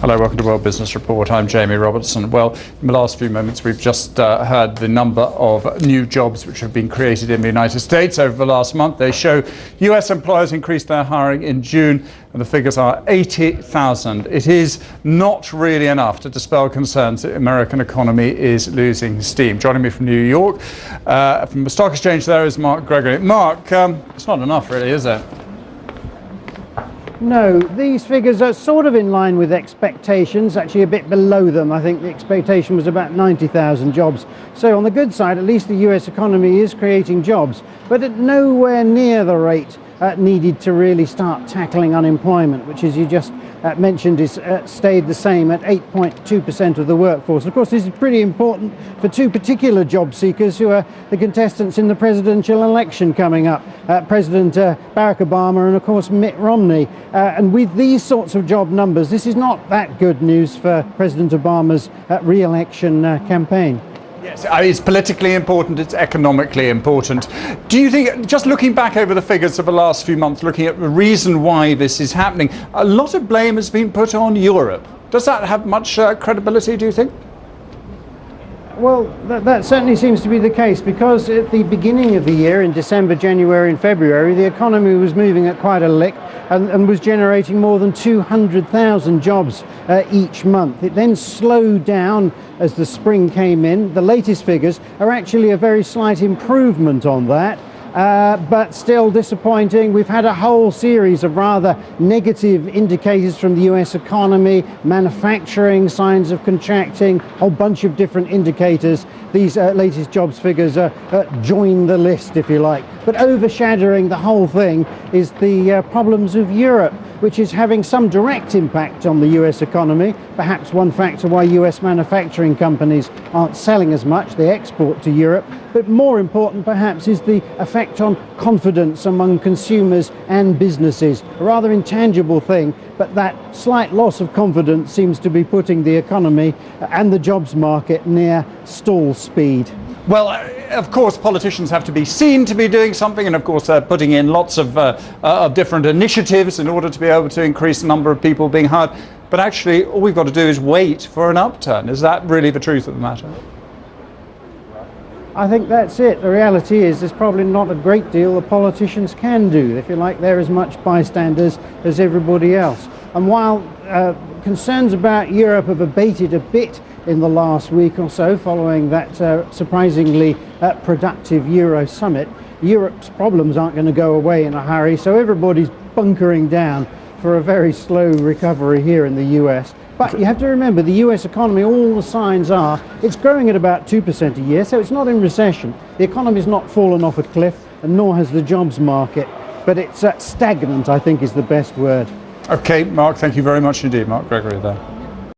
Hello, welcome to World Business Report. I'm Jamie Robertson. Well, in the last few moments, we've just heard the number of new jobs which have been created in the United States over the last month. They show US employers increased their hiring in June, and the figures are 80,000. It is not really enough to dispel concerns that the American economy is losing steam. Joining me from New York, from the stock exchange, there is Mark Gregory. Mark, it's not enough really, is it? No, these figures are sort of in line with expectations, actually a bit below them. I think the expectation was about 90,000 jobs. So on the good side, at least the US economy is creating jobs, but at nowhere near the rate needed to really start tackling unemployment, which, as you just mentioned, is stayed the same at 8.2% of the workforce. Of course, this is pretty important for two particular job seekers who are the contestants in the presidential election coming up, President Barack Obama and, of course, Mitt Romney. And with these sorts of job numbers, this is not that good news for President Obama's re-election campaign. Yes, it's politically important, it's economically important. Do you think, just looking back over the figures of the last few months, looking at the reason why this is happening, a lot of blame has been put on Europe. Does that have much credibility, do you think? Well, that certainly seems to be the case, because at the beginning of the year, in December, January and February, the economy was moving at quite a lick and was generating more than 200,000 jobs each month. It then slowed down as the spring came in. The latest figures are actually a very slight improvement on that. But still disappointing. We've had a whole series of rather negative indicators from the US economy, manufacturing, signs of contracting, a whole bunch of different indicators. These latest jobs figures join the list, if you like. But overshadowing the whole thing is the problems of Europe, which is having some direct impact on the US economy. Perhaps one factor why US manufacturing companies aren't selling as much. They export to Europe. But more important, perhaps, is the effect on confidence among consumers and businesses. A rather intangible thing, but that slight loss of confidence seems to be putting the economy and the jobs market near stall speed. Well, of course, politicians have to be seen to be doing something, and of course they're putting in lots of different initiatives in order to be able to increase the number of people being hired. But actually, all we've got to do is wait for an upturn. Is that really the truth of the matter? I think that's it. The reality is there's probably not a great deal the politicians can do. If you like, they're as much bystanders as everybody else. And while concerns about Europe have abated a bit in the last week or so following that surprisingly productive Euro summit, Europe's problems aren't going to go away in a hurry, so everybody's bunkering down for a very slow recovery here in the US. But you have to remember, the US economy, all the signs are, it's growing at about 2% a year, so it's not in recession. The economy's not fallen off a cliff, and nor has the jobs market. But it's stagnant, I think, is the best word. Okay, Mark, thank you very much indeed. Mark Gregory there.